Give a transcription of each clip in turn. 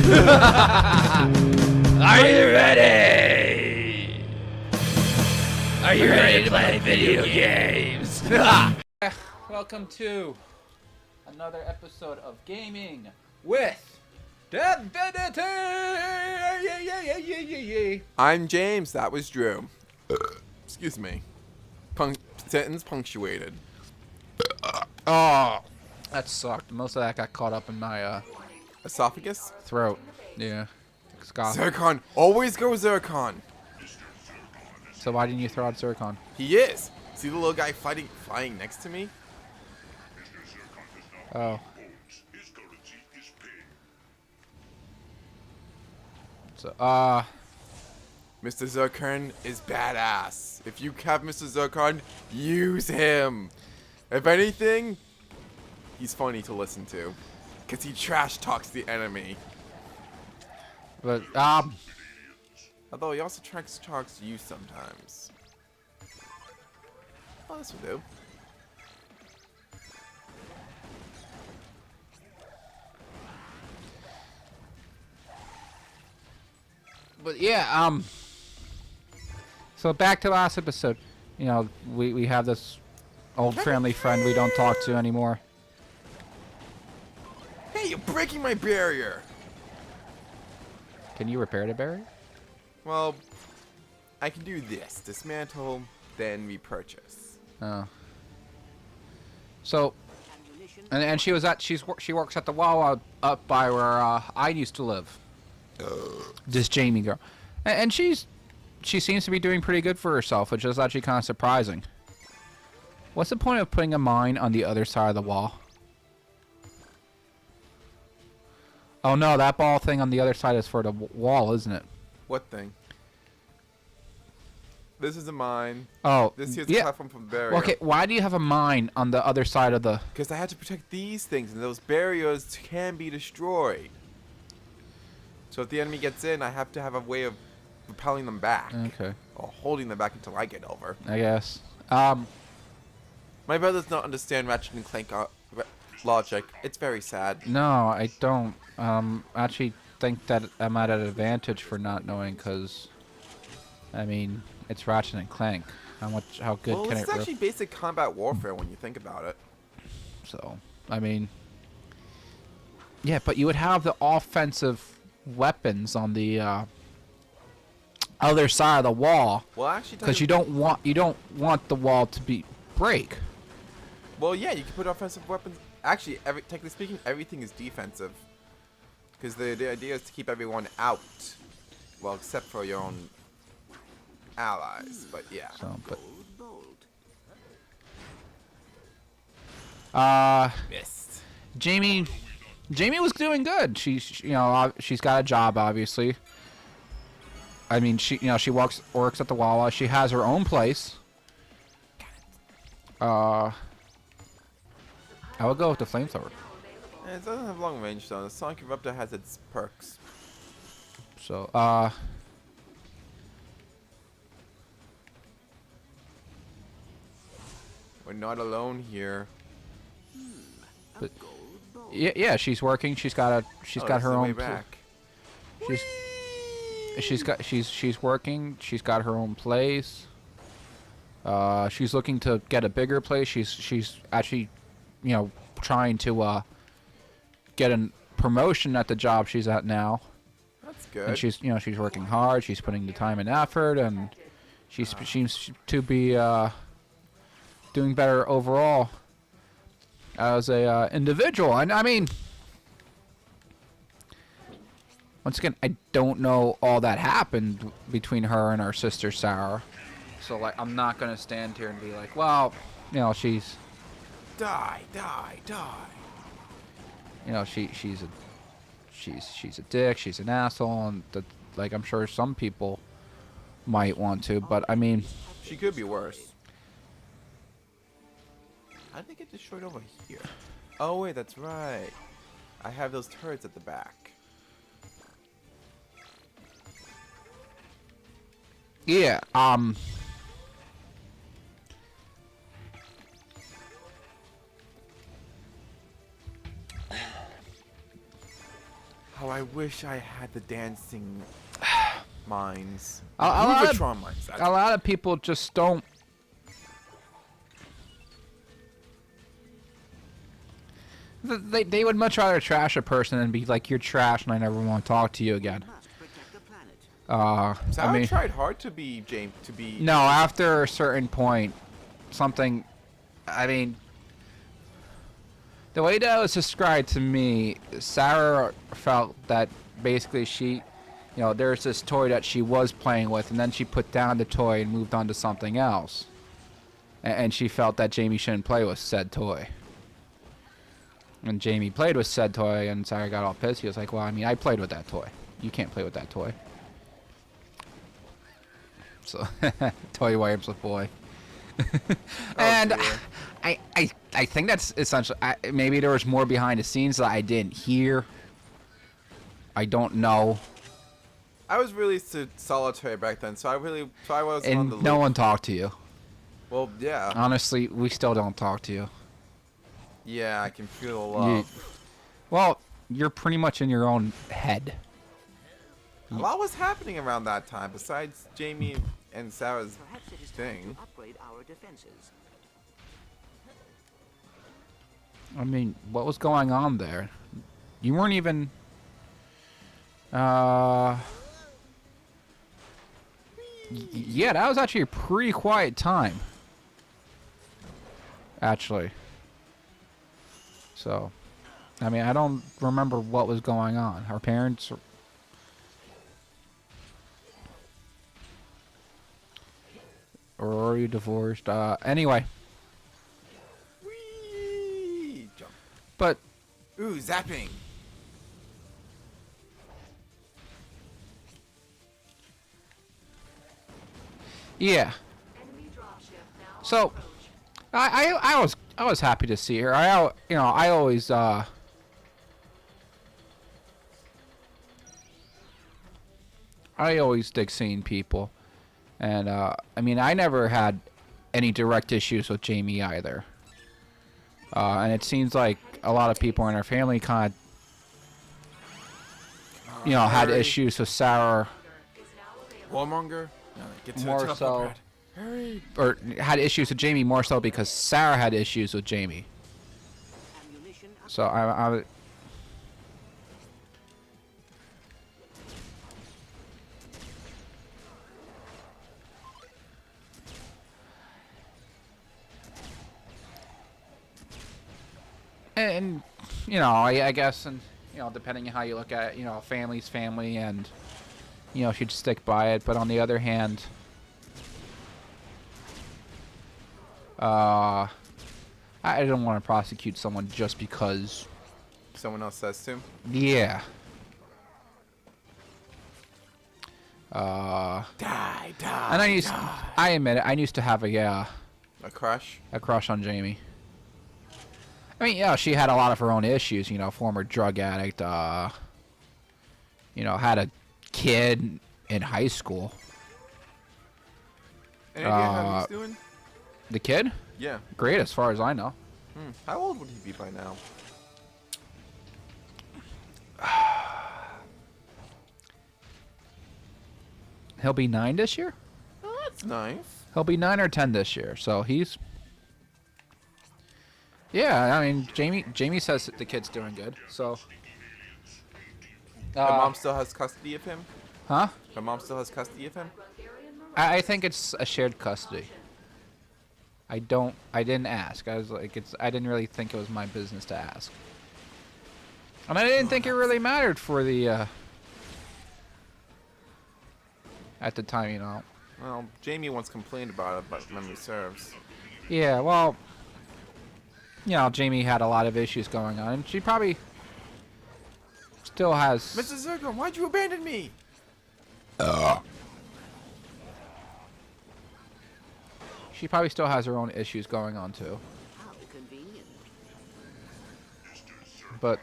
Are you ready? Are you ready to play video games? Welcome to another episode of Gaming with Devinity. I'm James. That was Drew. Excuse me. Sentence punctuated. Oh, that sucked. Most of that got caught up in my Esophagus? throat. Yeah. Zircon. Always go Zircon. So why didn't you throw out Zircon? He is. See the little guy flying next to me? Oh. So, Mr. Zircon is badass. If you have Mr. Zircon, use him. If anything, he's funny to listen to. Because he trash talks the enemy. but, Although he also trash talks you sometimes. Oh, this will do. But yeah, so back to last episode. You know, we have this old family friend we don't talk to anymore. Hey, you're breaking my barrier! Can you repair the barrier? Well, I can do this. Dismantle, then repurchase. Oh. So, and she works at the Wawa up by where I used to live. This Jamie girl, and she seems to be doing pretty good for herself, which is actually kind of surprising. What's the point of putting a mine on the other side of the wall? Oh no, that ball thing on the other side is for the wall, isn't it? What thing? This is a mine. Oh, This here's the yeah. platform from the barrier. Well, okay, why do you have a mine on the other side of the... Because I had to protect these things, and those barriers can be destroyed. So if the enemy gets in, I have to have a way of repelling them back. Okay, Or holding them back until I get over. I guess. My brother does not understand Ratchet and Clank logic. It's very sad. No, I don't. Actually think that I'm at an advantage for not knowing, because, I mean, it's Ratchet and Clank. How good Well, can it's it actually basic combat warfare when you think about it. So, I mean, yeah, but you would have the offensive weapons on the other side of the wall, Well, actually, because you don't want the wall to break. Well, yeah, you can put offensive weapons. Actually, technically speaking, everything is defensive. Because the idea is to keep everyone out. Well, except for your own allies, but yeah. So, Missed. Jamie was doing good. She's got a job, obviously. I mean, she works at the Wawa. She has her own place. I would go with the flamethrower. It doesn't have long range though. The Sonic Eruptor has its perks. So, We're not alone here. but yeah, she's working. She's got her own. Back. She's working. She's got her own place. She's looking to get a bigger place. She's actually, trying to get a promotion at the job she's at now. That's good. And she's working hard. She's putting the time and effort, and she seems to be doing better overall as a individual. And I mean, once again, I don't know all that happened between her and her sister Sarah. So like, I'm not gonna stand here and be like, well, she's Die. she's a dick, she's an asshole, and that, like, I'm sure some people might want to, but I mean, She could be worse. How did they get destroyed over here? Oh wait, that's right. I have those turrets at the back. yeah, How I wish I had the dancing mines. A lot of- Ruvatron mines. A lot of people just don't. They would much rather trash a person than be like, you're trash and I never want to talk to you again. Sarah I mean, tried hard to be James. To be. no, after a certain point, something. I mean, the way that was described to me, Sarah felt that basically she, there's this toy that she was playing with, and then she put down the toy and moved on to something else. And she felt that Jamie shouldn't play with said toy. And Jamie played with said toy, and Sarah got all pissed. He was like, well, I mean, I played with that toy. You can't play with that toy. So, toy wipes with boy. And dear. I think that's essentially. Maybe there was more behind the scenes that I didn't hear. I don't know. I was really solitary back then, so I wasn't on the And no loop. one talked to you. Well, yeah. Honestly, we still don't talk to you. Yeah, I can feel the love. Well, you're pretty much in your own head. A lot was happening around that time, besides Jamie and Sarah's Perhaps it is time thing. to upgrade our defenses. I mean, what was going on there? You weren't even. Yeah, that was actually a pretty quiet time. Actually. So, I mean, I don't remember what was going on. Our parents. Or are you divorced? Anyway. Whee! Jump. But. Ooh, zapping. Yeah. So, I was happy to see her. I always dig seeing people, and I mean, I never had any direct issues with Jamie either. And it seems like a lot of people in our family kind of, had Hurry. issues with Sarah. Warmonger? No, get to More the so- pad. Hurry. Or had issues with Jamie more so because Sarah had issues with Jamie. Ammunition So I and I guess, and depending on how you look at it, family's family, and should stick by it. But on the other hand, I don't want to prosecute someone just because. Someone else says to. Yeah. Die. And I admit it, I used to have a crush? crush on Jamie. I mean, she had a lot of her own issues, former drug addict, had a kid in high school. Any idea how he's doing? The kid? Yeah. Great, as far as I know. How old would he be by now? He'll be 9 this year? Oh, that's nice. He'll be 9 or 10 this year, so he's... Yeah, I mean, Jamie says that the kid's doing good, so... Her mom still has custody of him? Huh? Her mom still has custody of him? I think it's a shared custody. I didn't ask. I was like, I didn't really think it was my business to ask. And I didn't think it really mattered for the, at the time, Well, Jamie once complained about it, but memory serves. Yeah, well, Jamie had a lot of issues going on, and she probably still has... Mr. Zircon, why'd you abandon me? She probably still has her own issues going on, too. how convenient. But...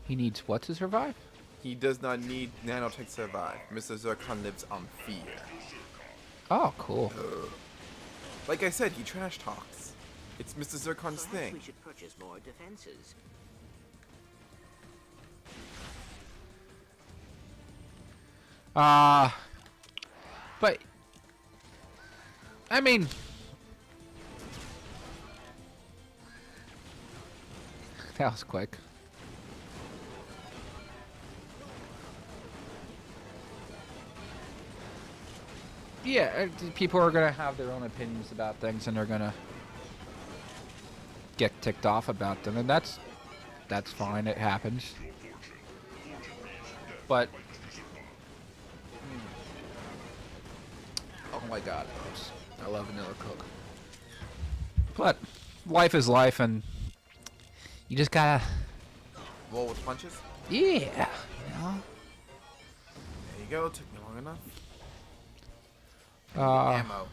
He needs what to survive? He does not need nanotech to survive. Mr. Zircon lives on fear. Oh, cool. Like I said, he trash talks. It's Mr. Zircon's Perhaps thing. we should purchase more defenses. But I mean, that was quick. Yeah, people are gonna have their own opinions about things, and they're gonna get ticked off about them, and that's fine. It happens. But oh my God, folks, I love vanilla Coke. But life is life, and you just gotta, Roll with punches. yeah, you know. There you go. Took me long enough. Uh, Ammo.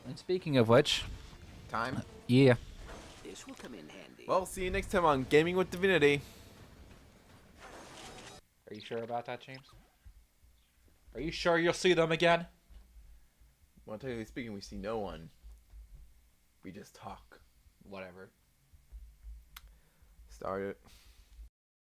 and speaking of which, Time. yeah. This will come in handy. Well, see you next time on Gaming with Divinity. Are you sure about that, James? Are you sure you'll see them again? Well, technically speaking, we see no one. We just talk. Whatever. Start it.